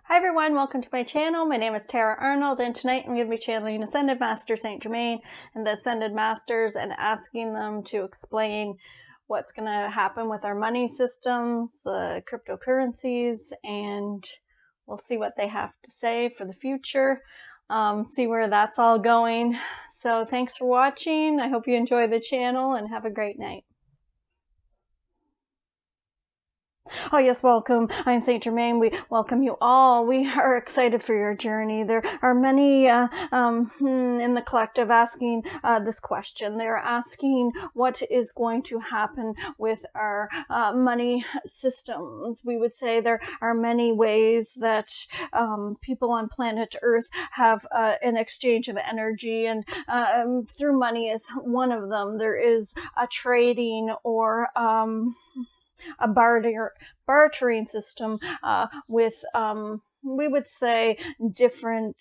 Hi everyone, welcome to my channel. My name is Tara Arnold, and tonight I'm going to be channeling Ascended Master St.Germain and the Ascended Masters and asking them to explain what's going to happen with our money systems, the cryptocurrencies, and we'll see what they have to say for the future, see where that's all going. So thanks for watching. I hope you enjoy the channel and have a great night. Oh yes, welcome. I'm St.Germain. We welcome you all. We are excited for your journey. There are many in the collective asking this question. They're asking what is going to happen with our money systems. We would say there are many ways that people on planet Earth have an exchange of energy, and through money is one of them. There is a trading or a bartering system with, we would say, different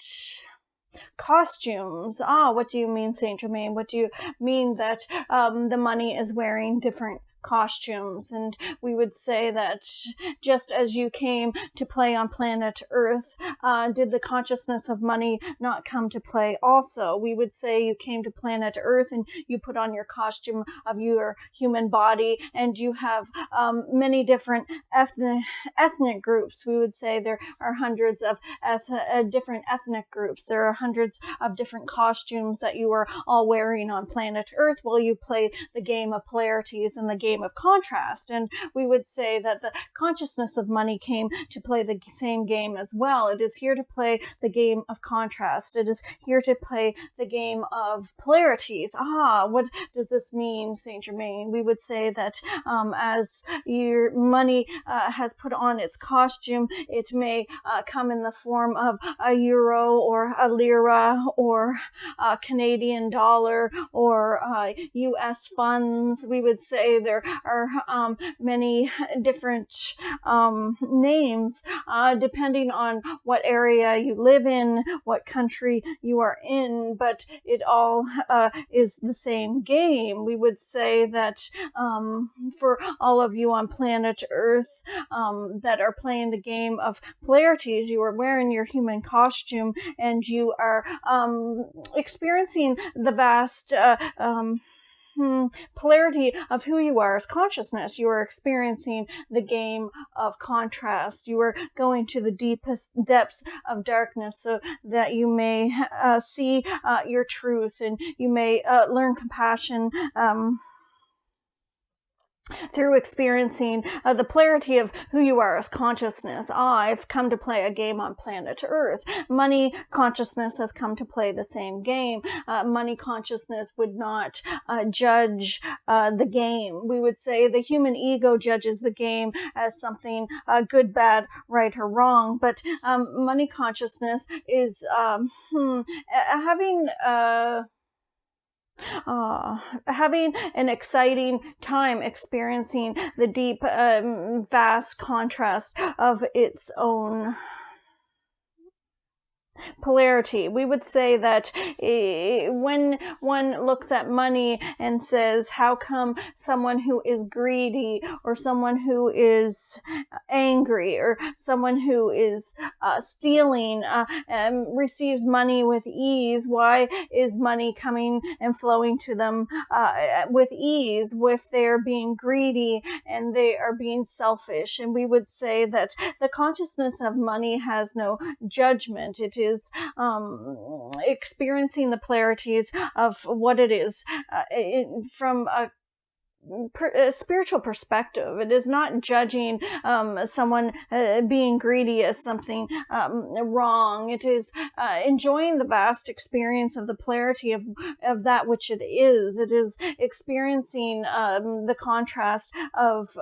costumes. What do you mean, St.Germain? What do you mean that the money is wearing different costumes? And we would say that just as you came to play on planet Earth, did the consciousness of money not come to play also? We would say you came to planet Earth and you put on your costume of your human body, and you have many different ethnic groups. We would say there are hundreds of different ethnic groups. There are hundreds of different costumes that you are all wearing on planet Earth while you play the game of polarities and the game of contrast. And we would say that the consciousness of money came to play the same game as well. It is here to play the game of contrast. It is here to play the game of polarities. What does this mean, St.Germain? We would say that as your money has put on its costume, it may come in the form of a euro or a lira or a Canadian dollar or US funds. We would say there are many different names depending on what area you live in, what country you are in, but it all is the same game. We would say that for all of you on planet Earth that are playing the game of polarities, you are wearing your human costume and you are experiencing the vast polarity of who you are as consciousness. You are experiencing the game of contrast. You are going to the deepest depths of darkness so that you may see your truth, and you may learn compassion through experiencing the polarity of who you are as consciousness. I've come to play a game on planet Earth. Money consciousness has come to play the same game. Money consciousness would not judge the game. We would say the human ego judges the game as something good, bad, right, or wrong. But money consciousness is having an exciting time experiencing the deep, vast contrast of its own polarity. We would say that when one looks at money and says, how come someone who is greedy or someone who is angry or someone who is stealing receives money with ease? Why is money coming and flowing to them with ease if they're being greedy and they are being selfish? And we would say that the consciousness of money has no judgment. It is experiencing the polarities of what it is from a spiritual perspective. It is not judging someone being greedy as something wrong. It is enjoying the vast experience of the polarity of that which it is. It is experiencing the contrast of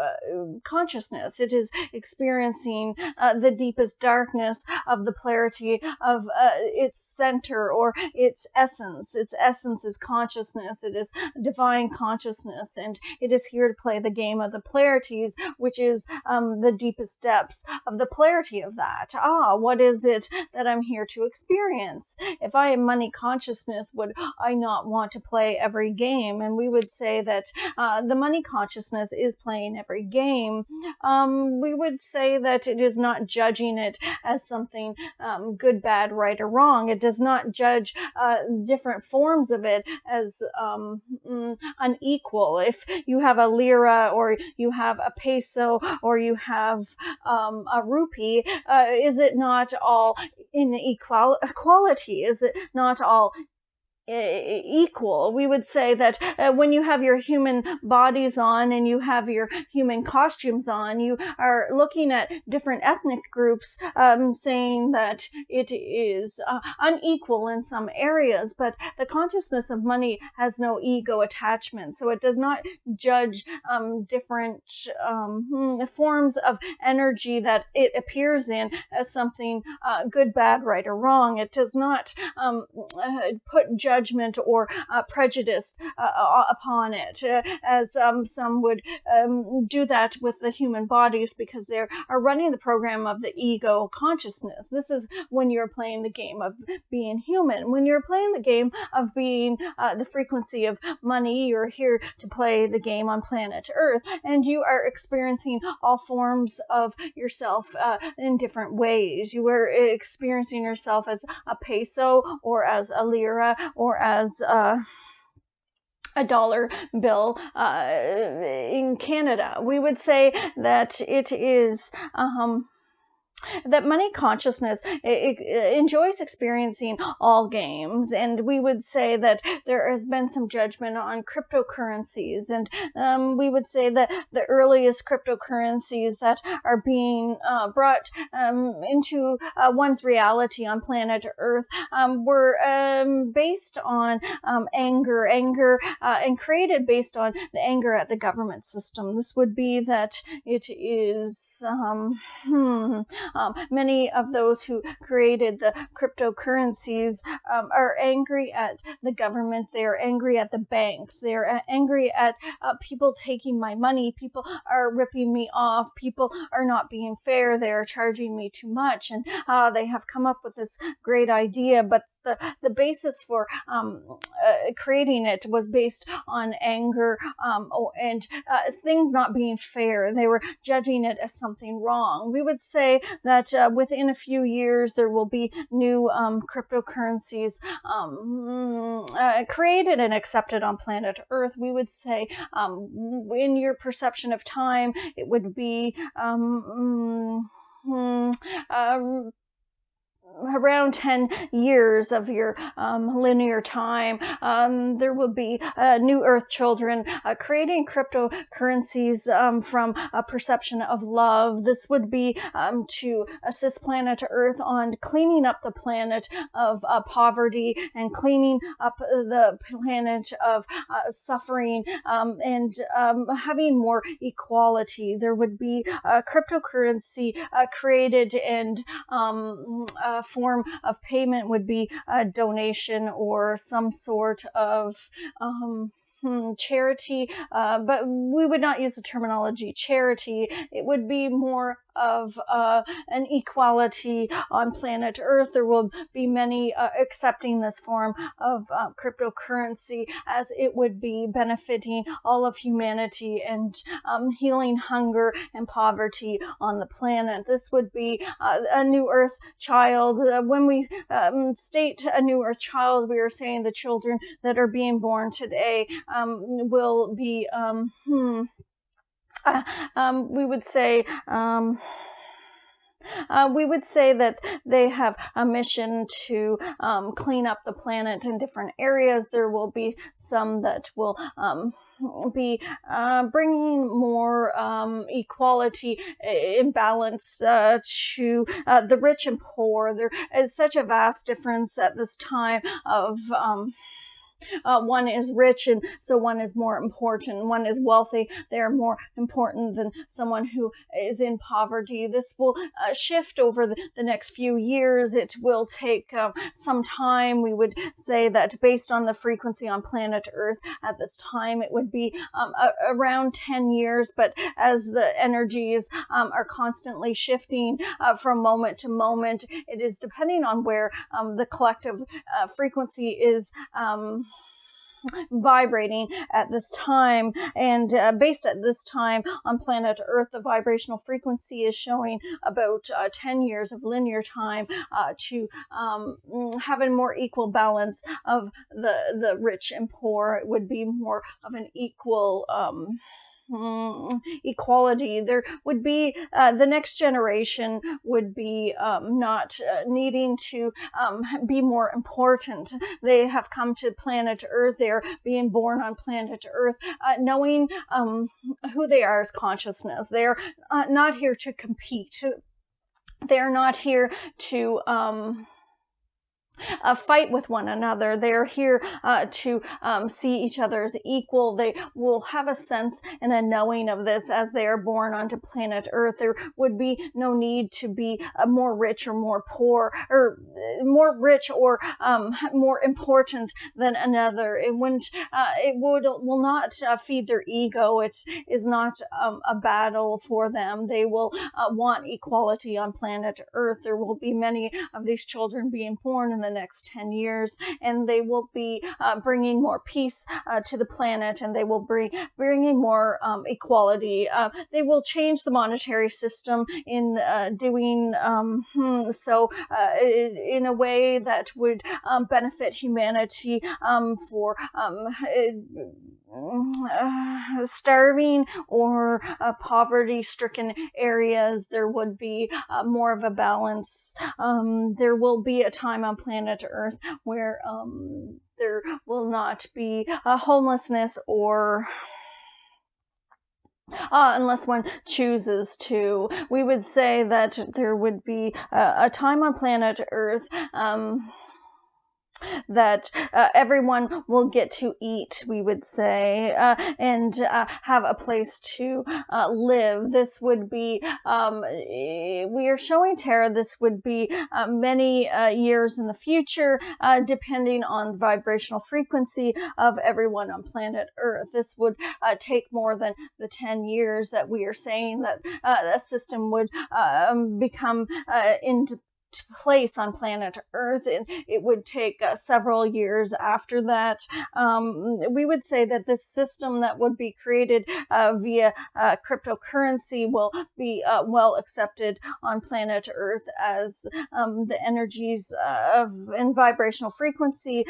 consciousness. It is experiencing the deepest darkness of the polarity of its center or its essence. Its essence is consciousness. It is divine consciousness, and It is here to play the game of the polarities, which is the deepest depths of the polarity of that. What is it that I'm here to experience? If I am money consciousness, would I not want to play every game? And we would say that the money consciousness is playing every game. We would say that it is not judging it as something good, bad, right, or wrong. It does not judge different forms of it as unequal. If you have a lira, or you have a peso, or you have a rupee, is it not all in equality? Is it not all equal? We would say that when you have your human bodies on and you have your human costumes on, you are looking at different ethnic groups, saying that it is unequal in some areas, but the consciousness of money has no ego attachment, so it does not judge different forms of energy that it appears in as something good, bad, right, or wrong. It does not put judgment or prejudice upon it, as some would do that with the human bodies, because they are running the program of the ego consciousness. This is when you're playing the game of being human. When you're playing the game of being the frequency of money, you're here to play the game on planet Earth, and you are experiencing all forms of yourself in different ways. You are experiencing yourself as a peso, or as a lira, or as a dollar bill in Canada. We would say that it is that money consciousness enjoys experiencing all games, and we would say that there has been some judgment on cryptocurrencies, and we would say that the earliest cryptocurrencies that are being brought into one's reality on planet Earth were based on anger, and created based on the anger at the government system. This would be that it is many of those who created the cryptocurrencies are angry at the government. They are angry at the banks. They are angry at people taking my money. People are ripping me off. People are not being fair. They are charging me too much. And they have come up with this great idea, but the basis for creating it was based on anger and things not being fair. They were judging it as something wrong. We would say that within a few years there will be new cryptocurrencies created and accepted on planet Earth. We would say in your perception of time, it would be around 10 years of your linear time. There will be New Earth children creating cryptocurrencies from a perception of love. This would be to assist planet Earth on cleaning up the planet of poverty, and cleaning up the planet of suffering, and having more equality. There would be a cryptocurrency created, and form of payment would be a donation or some sort of charity, but we would not use the terminology charity. It would be more of an equality on planet Earth. There will be many accepting this form of cryptocurrency, as it would be benefiting all of humanity and healing hunger and poverty on the planet. This would be a New Earth child. When we state a New Earth child, we are saying the children that are being born today will be we would say that they have a mission to clean up the planet in different areas. There will be some that will be bringing more equality, imbalance to the rich and poor. There is such a vast difference at this time of One is rich, and so one is more important. One is wealthy. They are more important than someone who is in poverty. This will shift over the next few years. It will take some time. We would say that based on the frequency on planet Earth at this time, it would be around 10 years. But as the energies are constantly shifting from moment to moment, it is depending on where the collective frequency is vibrating at this time. And based at this time on planet Earth, the vibrational frequency is showing about 10 years of linear time to have a more equal balance of the rich and poor. It would be more of an equal equality. There would be the next generation would be not needing to be more important. They have come to planet Earth. They're being born on planet Earth, knowing who they are as consciousness. They're not here to compete. They're not here to fight with one another. They're here to see each other as equal. They will have a sense and a knowing of this as they are born onto planet Earth. There would be no need to be more rich or more poor, or more rich or more important than another. It wouldn't. It will not feed their ego. It is not a battle for them. They will want equality on planet Earth. There will be many of these children being born in the next 10 years, and they will be bringing more peace to the planet, and they will be bringing more equality. They will change the monetary system in doing so in a way that would benefit humanity for starving or poverty-stricken areas. There would be more of a balance. There will be a time on planet Earth where there will not be homelessness or unless one chooses to. We would say that there would be a time on planet Earth that everyone will get to eat, we would say, and have a place to live. This would be, we are showing Tara, this would be many years in the future, depending on the vibrational frequency of everyone on planet Earth. This would take more than the 10 years that we are saying that a system would become into place on planet Earth, and it would take several years after that. We would say that this system that would be created via cryptocurrency will be well accepted on planet Earth as the energies and vibrational frequency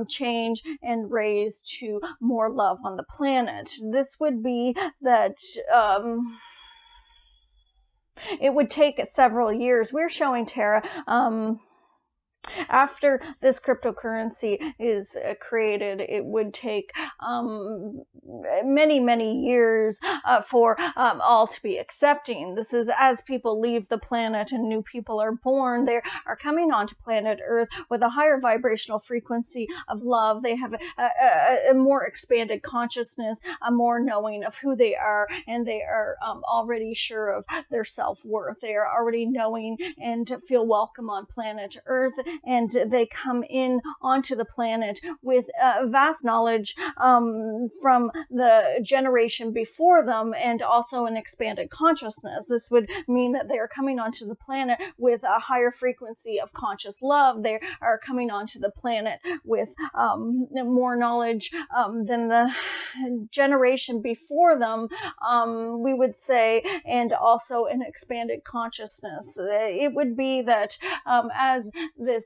change and raise to more love on the planet. This would be that it would take several years. We're showing Tara after this cryptocurrency is created, it would take many, many years for all to be accepting. This is as people leave the planet and new people are born. They are coming onto planet Earth with a higher vibrational frequency of love. They have a more expanded consciousness, a more knowing of who they are, and they are already sure of their self-worth. They are already knowing and feel welcome on planet Earth, and they come in onto the planet with vast knowledge from the generation before them, and also an expanded consciousness. This would mean that they are coming onto the planet with a higher frequency of conscious love. They are coming onto the planet with more knowledge than the generation before them, we would say, and also an expanded consciousness. It would be that as this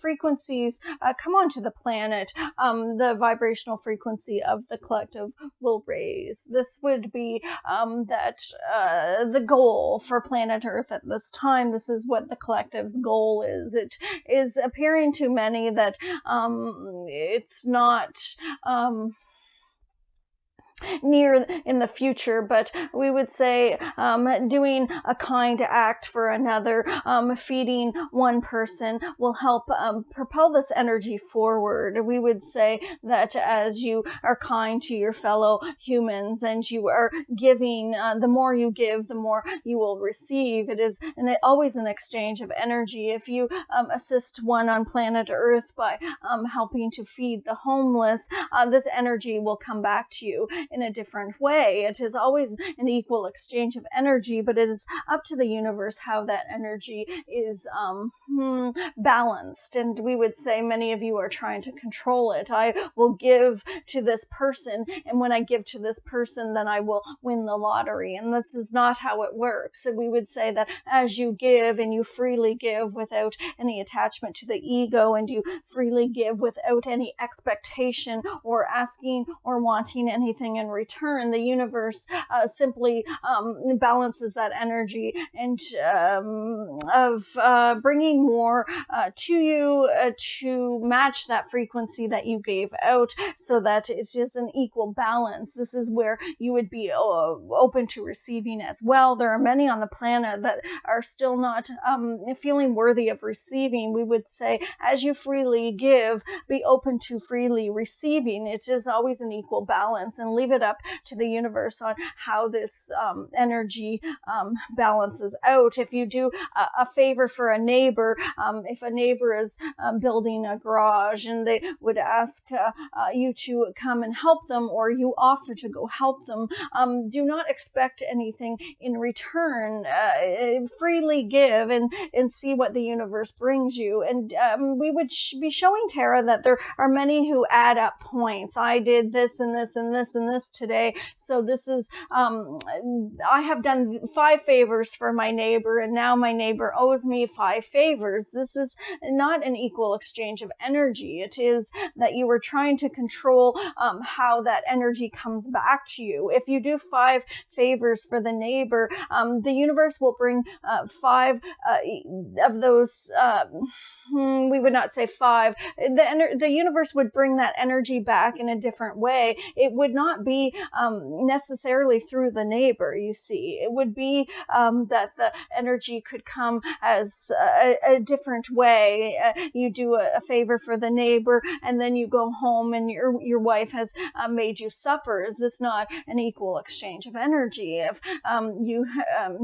frequencies come onto the planet, the vibrational frequency of the collective will raise. This would be that the goal for planet Earth at this time. This is what the collective's goal is. It is appearing to many that it's not near in the future, but we would say doing a kind act for another, feeding one person will help propel this energy forward. We would say that as you are kind to your fellow humans and you are giving, the more you give, the more you will receive. It is always an exchange of energy. If you assist one on planet Earth by helping to feed the homeless, this energy will come back to you in a different way. It is always an equal exchange of energy, but it is up to the universe how that energy is balanced. And we would say many of you are trying to control it. I will give to this person, and when I give to this person, then I will win the lottery. And this is not how it works. And we would say that as you give and you freely give without any attachment to the ego, and you freely give without any expectation or asking or wanting anything in return, the universe simply balances that energy and of bringing more to you to match that frequency that you gave out, so that it is an equal balance. This is where you would be open to receiving as well. There are many on the planet that are still not feeling worthy of receiving. We would say, as you freely give, be open to freely receiving. It is always an equal balance, and leave it up to the universe on how this energy balances out. If you do a favor for a neighbor, if a neighbor is building a garage and they would ask you to come and help them, or you offer to go help them, do not expect anything in return. Freely give and see what the universe brings you. And we would be showing Tara that there are many who add up points. I did this and this and this and this today, so this is I have done 5 favors for my neighbor, and now my neighbor owes me 5 favors. This is not an equal exchange of energy. It is that you are trying to control how that energy comes back to you. If you do 5 favors for the neighbor, the universe will bring 5 of those. We would not say 5. The universe would bring that energy back in a different way. It would not be necessarily through the neighbor, you see. It would be that the energy could come as a different way. You do a favor for the neighbor, and then you go home and your wife has made you supper. Is this not an equal exchange of energy? If you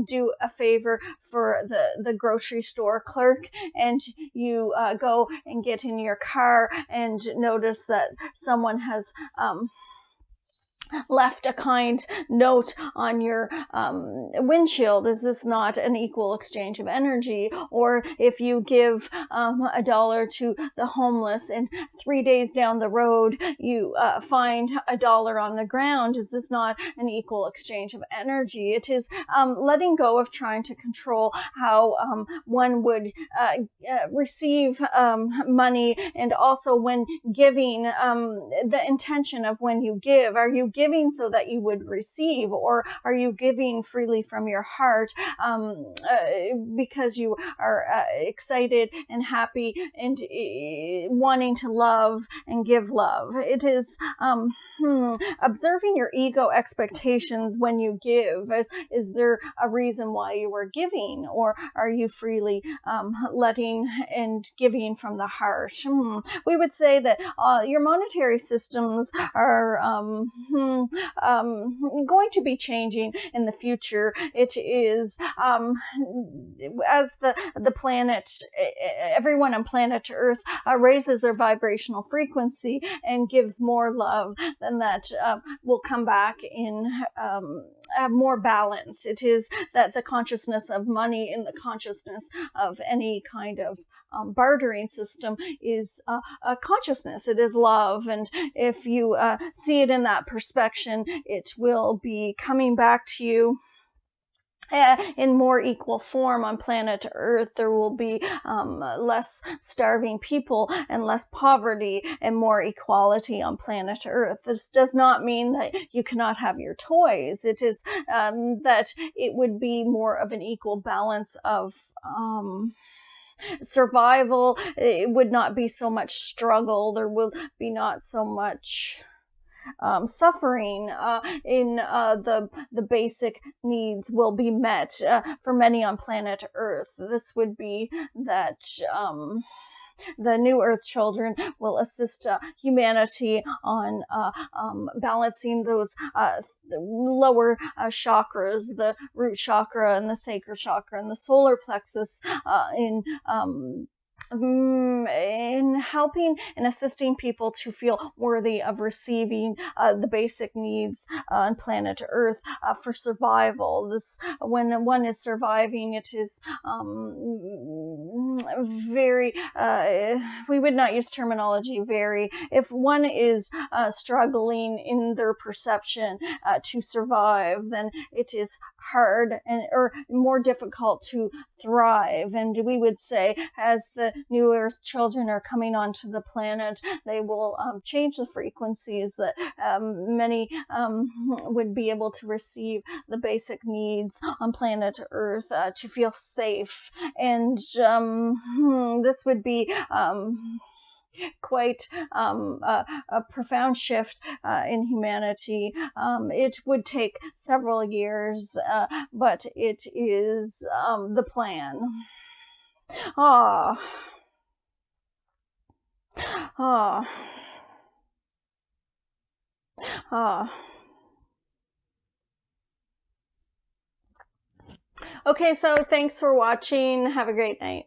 do a favor for the grocery store clerk, and you go and get in your car and notice that someone has left a kind note on your windshield, is this not an equal exchange of energy? Or if you give $1 to the homeless, and 3 days down the road you find $1 on the ground, is this not an equal exchange of energy? It is letting go of trying to control how one would receive money, and also when giving, the intention of when you give. Are you giving so that you would receive, or are you giving freely from your heart because you are excited and happy and wanting to love and give love? It is observing your ego expectations when you give. Is there a reason why you are giving, or are you freely letting and giving from the heart? We would say that your monetary systems are going to be changing in the future. It is as the planet, everyone on planet Earth raises their vibrational frequency and gives more love, then that will come back in more balance. It is that the consciousness of money and the consciousness of any kind of bartering system is a consciousness. It is love, and if you see it in that perspective, it will be coming back to you in more equal form on planet Earth. There will be less starving people and less poverty and more equality on planet Earth. This does not mean that you cannot have your toys. It is that it would be more of an equal balance of survival. It would not be so much struggle. There will be not so much suffering in the basic needs will be met for many on planet Earth. This would be that the New Earth Children will assist humanity on balancing those lower chakras, the root chakra and the sacral chakra and the solar plexus in helping and assisting people to feel worthy of receiving the basic needs on planet Earth for survival. This, when one is surviving, it is very, we would not use terminology very, if one is struggling in their perception to survive, then it is hard and or more difficult to thrive. And we would say, as the New Earth Children are coming onto the planet, they will change the frequencies that many would be able to receive the basic needs on planet Earth to feel safe. And this would be quite a profound shift in humanity. It would take several years, but it is the plan. Ah. Ah. Ah. Okay, so thanks for watching. Have a great night.